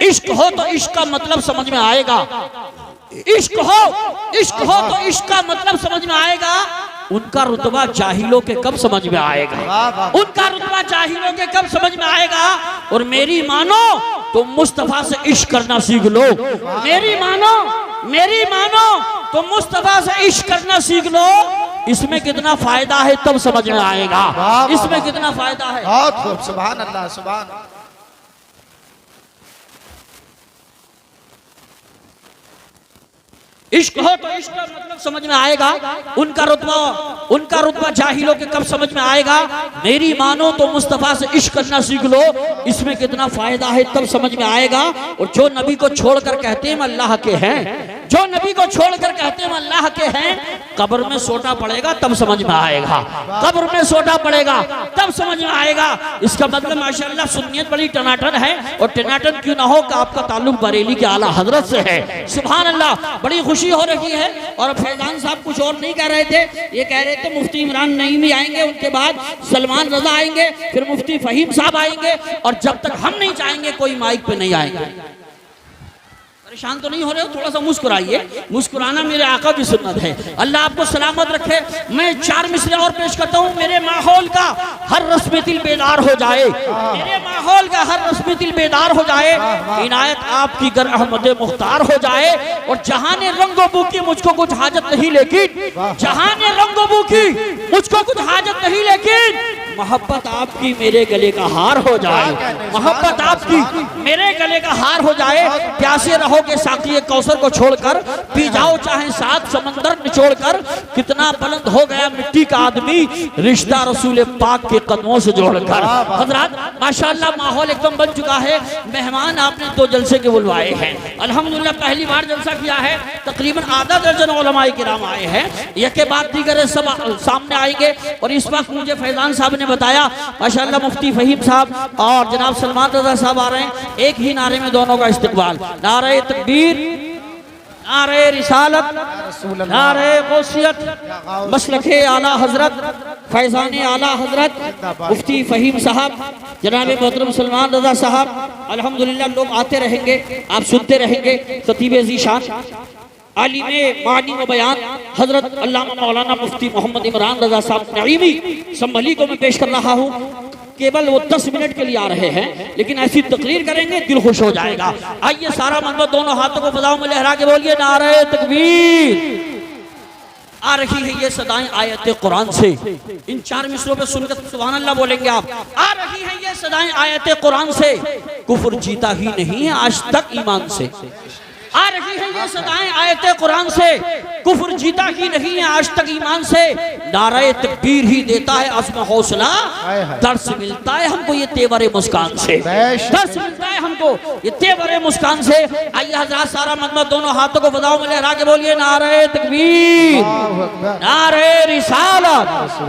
इश्क हो तो इश्क का मतलब समझ में आएगा। इश्क हो तो इश्क का मतलब समझ में आएगा। उनका रुतबा जाहिलों के कब समझ में आएगा? उनका रुतबा जाहिलों के कब समझ में आएगा? और मेरी मानो तो मुस्तफा से इश्क करना सीख लो। मेरी मानो तो मुस्तफा से इश्क करना सीख लो। इसमें कितना फायदा है तब समझ में आएगा। इसमें कितना फायदा है। बहुत खूब, सुभान अल्लाह, सुभान। इश्क हो तो इश्क का मतलब समझ में आएगा। उनका रुतबा जाहिलों के कब समझ में आएगा? मेरी मानो तो मुस्तफा से इश्क करना सीख लो। इसमें कितना फायदा है तब समझ में आएगा। और जो नबी को छोड़कर कहते हैं अल्लाह के हैं, जो नबी को छोड़कर कहते हैं अल्लाह के हैं, कब्र में सोटा पड़ेगा तब समझ में आएगा। कब्र में सोटा पड़ेगा तब समझ में आएगा। इसका मतलब माशाअल्लाह सुन्नियत बड़ी टनाटन है। और टनाटन क्यों ना हो कि आपका ताल्लुक बरेली के आला हजरत से है। सुभान अल्लाह, बड़ी खुशी हो रही है। और फैजान साहब कुछ और नहीं कह रहे थे, ये कह रहे थे मुफ्ती इमरान नईमी आएंगे, उनके बाद सलमान रजा आएंगे, फिर मुफ्ती फहीम साहब आएंगे। और जब तक हम नहीं चाहेंगे कोई माइक पे नहीं आएंगे। परेशान तो नहीं हो रहे हो? थोड़ा सा मुस्कुराइए। मुस्कुराना मेरे आका की सुन्नत है। अल्लाह आपको सलामत रखे। मैं 4 मिसरे और पेश करता हूँ। मेरे माहौल का हर रस्म दिल बेदार हो जाए, मेरे माहौल का हर रस्म दिल बेदार हो जाए। इनायत आपकी गर अहमद मुख्तार हो जाए। और जहाने रंगो बू की मुझको कुछ हाजत नहीं, लेकिन जहाने रंगो बू की मुझको कुछ हाजत नहीं, लेकिन मोहब्बत आपकी मेरे गले का हार हो जाए। मोहब्बत आपकी मेरे गले का हार हो जाए। प्यासे रहो के साथी कौसर को छोड़कर, पी जाओ चाहे 7 समंदर निचोड़कर। कितना बुलंद हो गया मिट्टी का आदमी, रिश्ता रसूल पाक के कदमों से जोड़कर। हजरात माशाअल्लाह माहौल एकदम बन चुका है। मेहमान आपने 2 जलसे के बुलवाए हैं। अल्हम्दुलिल्लाह पहली बार जलसा किया है। तकरीबन आधा दर्जन उलमाए किराम आए हैं। एक के बाद दीगर सब सामने आएंगे। और इस वक्त मुझे फैजान साहब ने बताया माशाअल्लाह मुफ्ती फहीम साहब और जनाब सलमान रजा साहब आ रहे हैं। एक ही नारे में दोनों का इस्तकबाल। नारे तकबीर, नारे रिसालत, नारे गौसियत, मसलके आला हजरत, फैजाने आला हजरत मुफ्ती फहीम साहब, जनाब मोहतरम सलमान रजा साहब। अल्हम्दुलिल्लाह लोग आते रहेंगे, आप सुनते रहेंगे। खतीब ज़ीशान आलिमे मानी व बयान हजरत अल्लामा मौलाना मुफ्ती मोहम्मद इमरान रजा साहब नईमी संभली को मैं पेश कर रहा हूँ। केवल वो 10 मिनट के लिए आ रहे हैं, लेकिन ऐसी तकरीर करेंगे दिल खुश हो जाएगा। आइए सारा मंदो दोनों हाथों को फजाओं में लहरा के बोलिए नारे तकबीर। आ रही है ये सदाएं आयत कुरान से। इन 4 मिसरों पे सुनकर सुभान अल्लाह बोलेंगे आप। आ रही है ये सदाएं आयत कुरान से, कुफ्र जीता ही नहीं है आज तक ईमान से। आ रही है ये सदाएं आयत कुरान से, कुफ्र जीता ही नहीं है आज तक ईमान से। नारे तकबीर ही देता है अज़्म हौसला, दर्स मिलता है हमको ये तेवरे मुस्कान से। दर्स मिलता है हमको ये तेवरे मुस्कान से। आइए हज़रात सारा मजमा दोनों हाथों को फजाओं में लहरा के बोलिए नारे तकबीर, नारे रिसालत,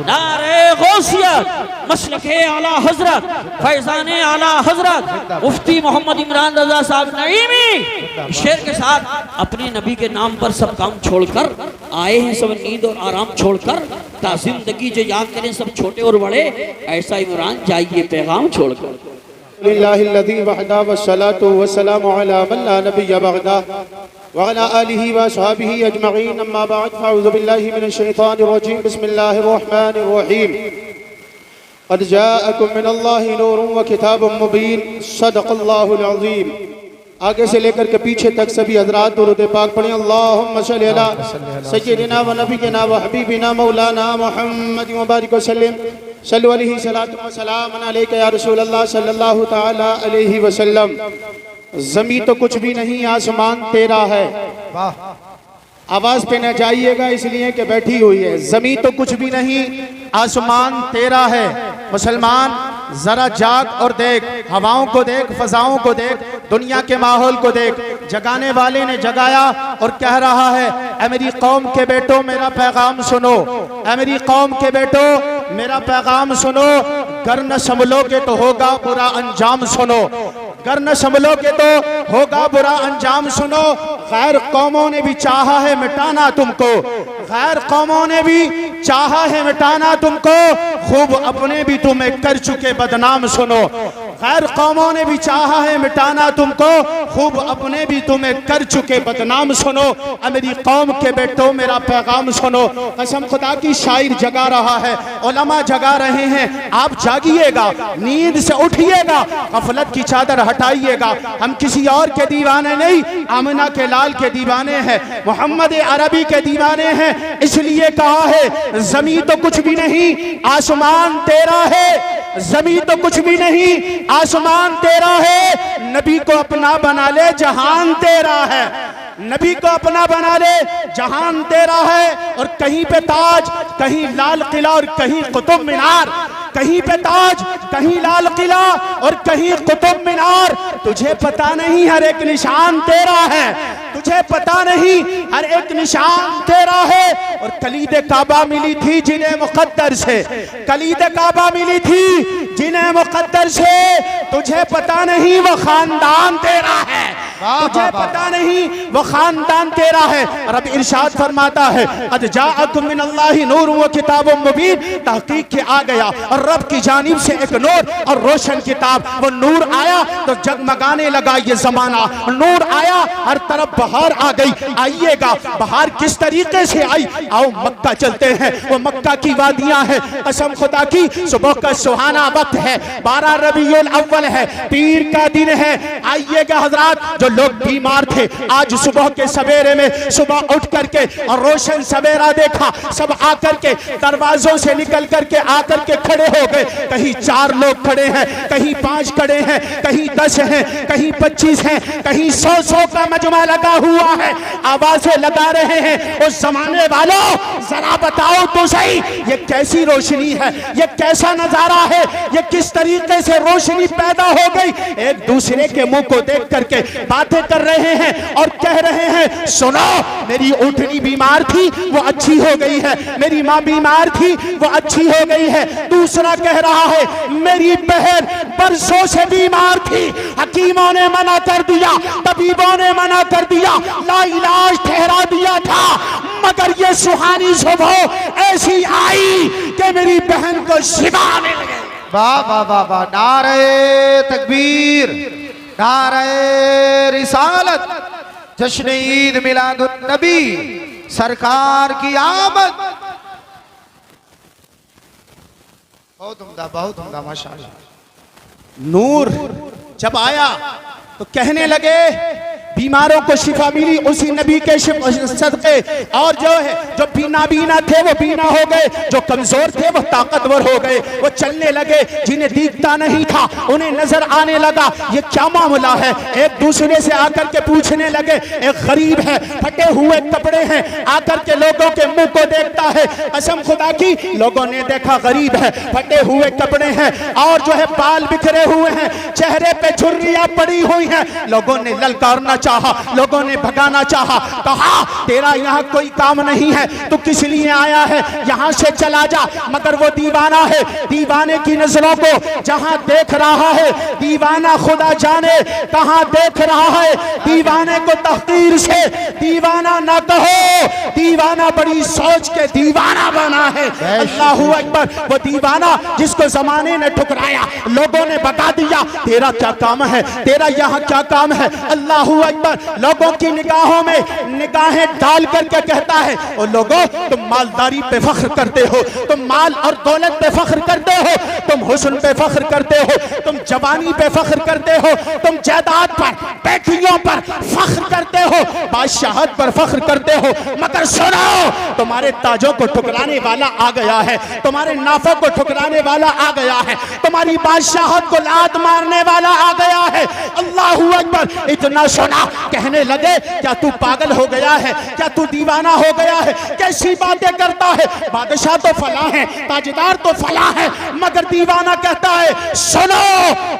नारे गौसियत, मसलके आला हजरत, फैजाने आला हजरत मुफ्ती मोहम्मद इमरान रजा साहब नईमी शेर के साथ अपने नबी के नाम पर सब काम छोड़कर आए हैं। सब नींद और आराम छोड़कर जिंदगी जो याद करें सब छोटे और बड़े। ऐसा इमरान जाइए पैगाम छोड़कर। लिल्लाहिल्लज़ी वहदा वस्सलातु वस्सलामु अला मन ला नबिय्य बअदा व अला आलिहि व अस्हाबिहि अजमईन अम्मा बअद फअऊज़ु बिल्लाहि मिनश शैतानिर रजीम बिस्मिल्लाहिर रहमानिर रहीम क़द जाअकुम मिनल्लाहि नूरुन व किताबुम मुबीन सदक़ल्लाहुल अज़ीम। आगे से लेकर के पीछे तक सभी हज़रात दुरूद पाक पढ़ें। अल्लाहुम्मा सल्लि अला सय्यिदिना व नबियिना व हबीबिना मौलाना मुहम्मद व बारिक वसल्लम सल्लु अलैहि सलातु व सलाम अलैका या रसूल अल्लाह सल्लल्लाहु तआला अलैहि वसल्लम। ज़मीन तो कुछ भी नहीं, आसमान तेरा है। आवाज पे न जाइएगा इसलिए कि बैठी हुई है। ज़मीन तो कुछ भी नहीं, आसमान तेरा है। मुसलमान जरा जाग और देख, हवाओं को देख, फजाओं को देख, दुनिया के माहौल को देख। जगाने वाले ने जगाया और कह रहा है ऐ मेरी कौम के बेटो मेरा पैगाम सुनो, ऐ मेरी कौम के बेटो मेरा पैगाम सुनो। गर न संभलोगे तो होगा बुरा अंजाम सुनो, गर न संभलोगे तो होगा बुरा अंजाम सुनो। गैर कौमों ने भी चाहा है मिटाना तुमको, गैर कौमों ने भी चाहा है मिटाना तुमको। खूब अपने भी तुम्हें कर चुके बदनाम सुनो। खैर कौमों ने भी चाहा है मिटाना तुमको, खूब अपने भी तुम्हें कर चुके बदनाम। सुनो मेरी कौम के बेटो मेरा पैगाम सुनो, कसम खुदा की शायर जगा रहा है, उलमा जगा रहे हैं, आप जागिएगा, नींद से उठिएगा, गफलत की चादर हटाइएगा। हम किसी और के दीवाने नहीं, आमिना के लाल के दीवाने हैं, मोहम्मद अरबी के दीवाने हैं। इसलिए कहा है जमीन तो कुछ भी नहीं आसमान तेरा है, जमीन तो कुछ भी नहीं आसमान तेरा है, नबी को अपना बना ले जहान तेरा है, नबी को अपना बना ले जहान तेरा है। और कहीं पे ताज, कहीं लाल किला और कहीं कुतुब मीनार, कहीं पे ताज, कहीं लाल किला और कहीं कुतुब मीनार। तुझे पता नहीं हर एक निशान तेरा है, तुझे पता नहीं हर एक निशान तेरा है। और कलीद काबा मिली थी जिन्हें मुकद्दर से, कलीद काबा मिली थी जिन्हें मुकद्दर से, तुझे पता नहीं वो खानदान तेरा है, तुझे पता नहीं वो खानदान तेरा है। रब इरशाद फरमाता है अद जाअकुम मिनल्लाहि नूर व किताबुम मुबीन, तहकीक के आ गया और रब की जानिब से एक नूर और रोशन किताब। वो नूर आया तो जगमगाने लगा ये जमाना, नूर आया हर तरफ बहार आ गई। आइएगा बहार किस तरीके से आई, आओ मक्का चलते हैं, वो मक्का की वादियां हैं, कसम खुदा की सुबह का सुहाना वक्त है, 12 रबीउल अव्वल है, पीर का दिन है। आइएगा हजरात, जो लोग बीमार थे आज सुबह के सवेरे में सुबह उठ करके और रोशन सवेरा देखा, सब आकर के दरवाजों से निकल करके आकर के खड़े हो गए। कहीं 4 लोग खड़े हैं, कहीं 5 खड़े हैं, कहीं 10 हैं, कहीं 25 हैं, कहीं 100 का मजमा लगा हुआ है, आवाजें लगा रहे हैं। उस जमाने वालों जरा बताओ तो सही, ये कैसी रोशनी है, ये कैसा नजारा है, ये किस तरीके से रोशनी पैदा हो गई। एक दूसरे के मुंह को देख करके बातें कर रहे हैं और कह रहे हैं सुनो मेरी ऊँटनी बीमार थी वो अच्छी हो गई है, मेरी माँ बीमार थी वो अच्छी हो गई है। दूसरा कह रहा है मेरी बहन बरसों से बीमार थी, हकीमों ने मना कर दिया, तबीबों ने मना कर दिया, लाइलाज ठहरा दिया था, मगर ये सुहानी सुबह ऐसी आई कि मेरी बहन को शिफा मिल गई। वाह वाह वाह वाह, नारे तकबीर, नारे रिसालत, जश्न ईद मिलादुन नबी, सरकार की आमद। बहुत उम्दा, बहुत उम्दा, माशाअल्लाह। नूर जब आया तो कहने लगे बीमारों को शिफा मिली उसी नबी के सदके, और जो है जो नाबीना थे वो बीना हो गए, जो कमजोर थे वो ताकतवर हो गए, वो चलने लगे, जिन्हें दिखता नहीं था उन्हें नजर आने लगा। ये क्या मामला है, एक दूसरे से आकर के पूछने लगे। एक गरीब है, फटे हुए कपड़े हैं, आकर के लोगों के मुंह को देखता है, कसम खुदा की लोगों ने देखा गरीब है, फटे हुए कपड़े हैं और जो है बाल बिखरे हुए हैं, चेहरे पे झुर्रियां पड़ी हुई हैं। लोगों ने ललकारना चाहा, लोगों ने भगाना चाहा, कहा तेरा यहाँ कोई काम नहीं है, तू किस लिए आया है, यहाँ से चला जा। मगर वो दीवाना है, दीवाने की नजरों को जहाँ देख रहा है, दीवाना खुदा जाने कहाँ देख रहा है। दीवाने को तहकीर से दीवाना ना कहो, दीवाना बड़ी सोच के दीवाना बना है। अल्लाहू अकबर, वो दीवाना जिसको जमाने ने ठुकराया, लोगों ने बता दिया तेरा क्या काम है, तेरा यहाँ क्या काम है। अल्लाहू अकबर, लोगों की निगाहों में निगाहें डाल करके कहता है ओ लोगों तुम मालदारी पे फख्र करते हो, तुम माल और दौलत पे फख्र करते हो, तुम हुस्न पे फख्र करते हो, तुम जवानी पे फख्र करते हो, तुम जायदाद पर, बेटियों पर फख्र करते हो, बादशाहत पर फख्र करते हो। मगर सुनो, तुम्हारे ताजों को ठुकराने वाला आ गया है, तुम्हारे नाफों को ठुकराने वाला आ गया है, तुम्हारी बादशाहत को लात मारने वाला आ गया है। अल्लाहू अकबर, इतना सुना कहने लगे क्या तू पागल हो गया है, क्या तू दीवाना हो गया है, कैसी बातें करता है, बादशाह तो फला है, ताजदार तो फला है, मगर दीवाना कहता है सुनो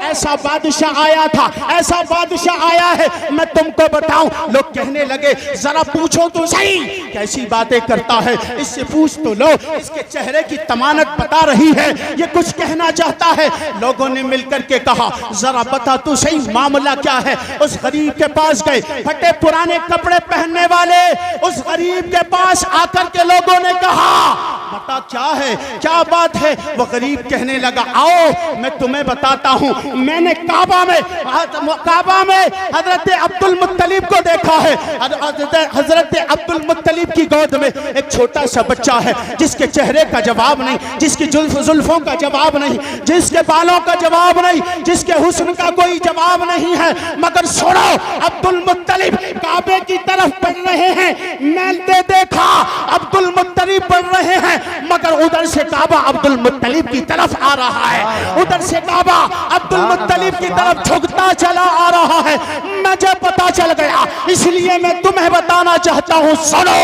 ऐसा बादशाह आया था, ऐसा बादशाह आया है, मैं तुमको बताऊं। लोग कहने लगे जरा पूछो तो सही कैसी बातें करता है, इससे पूछ तो लो, इसके चेहरे की तमानत बता रही है, ये कुछ कहना चाहता है। लोगों ने मिलकर के कहा जरा बता तो सही मामला क्या है। उस गरीब के पास गए, फटे पुराने कपड़े पहनने वाले उस गरीब के पास आकर के लोगों ने कहा बता क्या है, क्या बात है। वो गरीब कहने लगा आओ मैं तुम्हें बताता हूँ, मैंने काबा में हजरत अब्दुल मुत्तलिब को देखा है। हजरत अब्दुल मुत्तलिब की गोद में एक छोटा सा बच्चा है जिसके चेहरे का जवाब नहीं, जिसकी जुल्फों का जवाब नहीं, जिसके बालों का जवाब नहीं, जिसके हुस्न का कोई जवाब नहीं है। मगर सुनो, अब्दुल मुत्तलिब काबे की तरफ बढ़ रहे हैं, मैंने देखा अब्दुल मुत्तलिब बढ़ रहे हैं, मगर उधर से काबा अब्दुल मुत्तलिब की तरफ आ रहा है, उधर से काबा अब्दुल मुत्तलिब की तरफ झुकता चला आ रहा है। मुझे पता चल गया, इसलिए मैं तुम्हें बताना चाहता हूँ। सुनो,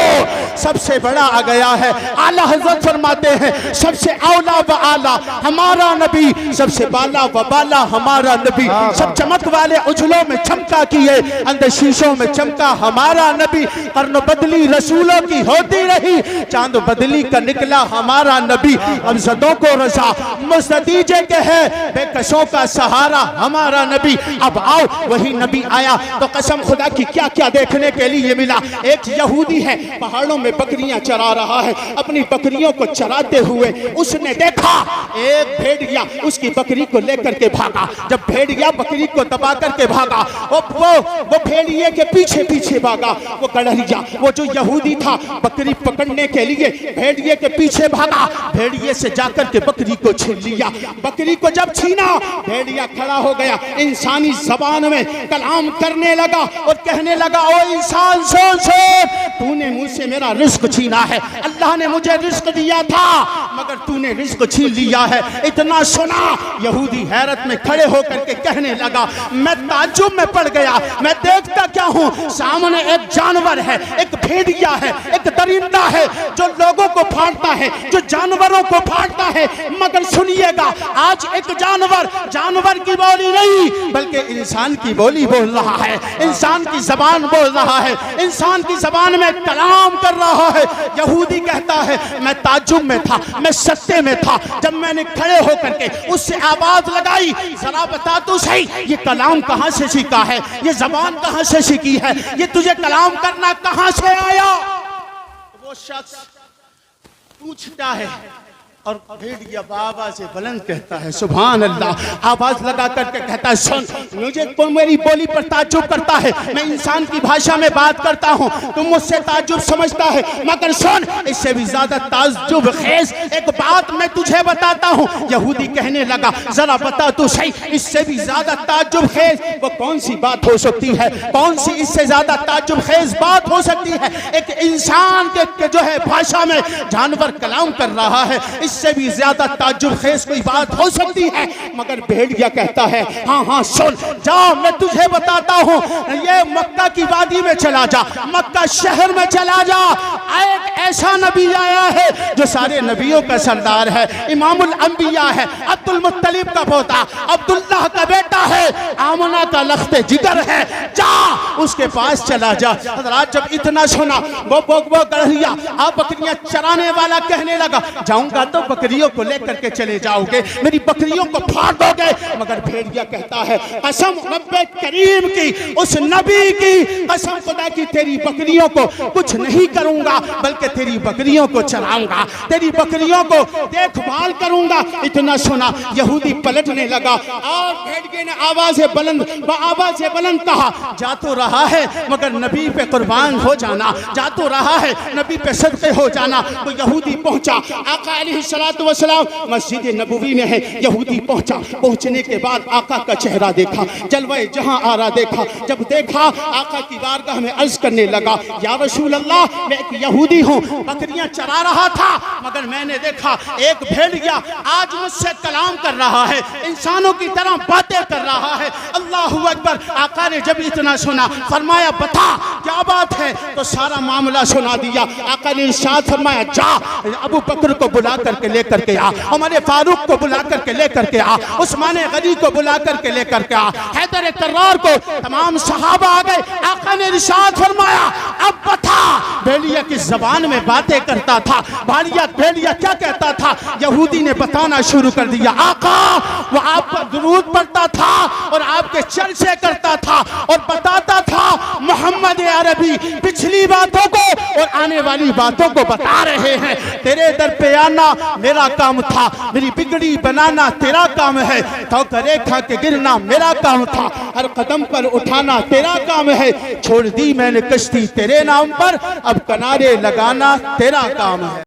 सबसे बड़ा आ गया है। आला हजरत फरमाते हैं सबसे औला व आला हमारा नबी, सबसे बाला व बाला हमारा नबी, सब चमक वाले उजलों में चमका किए, अंदर शीशों में चमका हमारा नबी। कर्न बदली रसूलों की होती रही, चांद बदली का निकला हमारा नबी। अब जदों को रजा मुस्तदीजे के है, बेकसों का सहारा हमारा नबी। अब आओ, वही नबी आया तो कसम खुदा की क्या क्या देखने के लिए मिला। एक यहूदी है, पहाड़ों में बकरियां चरा रहा है, अपनी बकरियों को चराते हुए उसने देखा एक भेड़िया उसकी बकरी को लेकर के भागा। जब भेड़िया बकरी को दबा करके भागा, वो भेड़िए के पीछे पीछे भागा। वो गड़हरिया, वो जो यहूदी था, बकरी पकड़ने के लिए भेड़िए के पीछे भागा, भेड़िए से जाकर के बकरी को छीन लिया। बकरी को जब छीना, भेड़िया खड़ा हो गया, इंसानी जबान में कलाम करने लगा और कहने लगा ओ इंसान सुन सुन, तूने मुझसे मेरा रिस्क छीना है, अल्लाह ने मुझे रिस्क दिया था मगर तूने रिस्क छीन लिया है। इतना सुना, यहूदी हैरत में खड़े होकर के कहने लगा, मैं ताज्जुब में पड़ गया, मैं देखता क्या हूँ, सामने एक जानवर है, एक भेड़िया है, एक दरिंदा है जो लोगों को फाड़ता है, जो जानवरों को फाड़ता है। मगर सुनिएगा, आज एक जानवर की बोली नहीं बल्कि इंसान की बोली बोल रहा है, इंसान की जबान बोल रहा है, इंसान की जबान में कलाम कर रहा है। यहूदी कहता है मैं ताज्जुब में था, मैं सत्ते में था, जब मैंने खड़े होकर के उससे आवाज लगाई, जरा बता तो सही ये कलाम कहां से सीखा है, ये जबान कहां से सीखी है, ये तुझे कलाम करना कहां से आया। वो शख्स पूछता है और भेड़िया बाबा से बुलंद कहता है सुभान अल्लाह, आवाज लगा करके कहता है सुन, मुझे तुम मेरी बोली पर ताज्जुब करता है, मैं इंसान की भाषा में बात करता हूँ, तुम मुझसे ताज्जुब समझता है, मगर सुन, इससे भी ज्यादा ताज्जुब खेज एक बात मैं तुझे बताता हूँ। यहूदी कहने लगा जरा बता तू सही, इससे भी ज्यादा ताज्जुब खेज वो कौन सी बात हो सकती है, कौन सी इससे ज्यादा ताज्जुब खेज बात हो सकती है। एक इंसान के जो है भाषा में जानवर कलाम कर रहा है, इससे भी ज्यादा ताज्जुब खेज कोई बात हो सकती है। मगर भेड़िया कहता है हाँ हाँ सुन, जाओ मैं तुझे बताता हूँ, ये मक्का की वादी में चला जा, मक्का शहर में चला जा, एक ऐसा नबी आया है जो सारे नबियों का सरदार है, इमामुल अंबिया है, अब्दुल मुत्तलिब का पोता, अब्दुल्लाह का बेटा है, आमना का लख्ते जिगर है, जा उसके पास चला जा। हज़रात जब इतना सुना, वो गड़हिया आप बकरियां चराने वाला कहने लगा जाऊंगा तो बकरियों को लेकर के चले जाओगे, मेरी बकरियों को फाड़ दोगे। मगर भेड़िया कहता है कसम रब्बे करीम की, उस नबी की कसम खुदा की, तेरी बकरियों को कुछ नहीं करूंगा बल्कि तेरी बकरियों को चराऊंगा, तेरी बकरियों को देखभाल करूंगा। इतना सुना, यहूदी पलटने लगा और भेड़िए ने आवाज से बुलंद कहा जा तो रहा है मगर नबी पे कुर्बान हो जाना, जा तो रहा है नबी पे सदके हो जाना। तो यहूदी पहुंचा, आका अलैहिस्सलातु वस्सलाम मस्जिद नबवी में है, यहूदी पहुंचा, पहुंचने के बाद आका का चेहरा देखा, जलवे जहां आ रहा देखा, जब देखा आका की बारगाह में अर्ज करने लगा या रसूल अल्लाह, मैं एक यहूदी हूं, बकरियां चरा रहा था मगर मैंने देखा एक भेड़िया आज मुझसे कलाम कर रहा है, इंसानों की तरह बातें कर रहा है। अल्लाहू अकबर। आका ने जब इतना सुना फरमाया बता क्या बात है, तो सारा मामला सुना दिया। आका ने इरशाद फरमाया जा अबू बकर को बुला करके लेकर के आ, उमर फारूक को बुला करके लेकर के आ, उस्मान गनी को बुला करके लेकर के आ, हैदर कर्रार को, तमाम सहाबा आ गए। आका ने इरशाद फरमाया अब बता, भेड़िया की जबान में बातें करता था, भेड़िया क्या कहता था, यहूदी ने बताना शुरू कर दिया। आका वो आप पर दुरूद पढ़ता था और आपके चर्चे करता था और बताता था मोहम्मद अरबी पिछली बातों को और आने वाली बातों को बता रहे हैं। तेरे दर पे आना मेरा काम था, मेरी बिगड़ी बनाना तेरा काम है, तो करे खा के गिरना मेरा काम था, हर कदम पर उठाना तेरा काम है। छोड़ दी मैंने कश्ती तेरे नाम पर, अब किनारे लगाना तेरा काम है।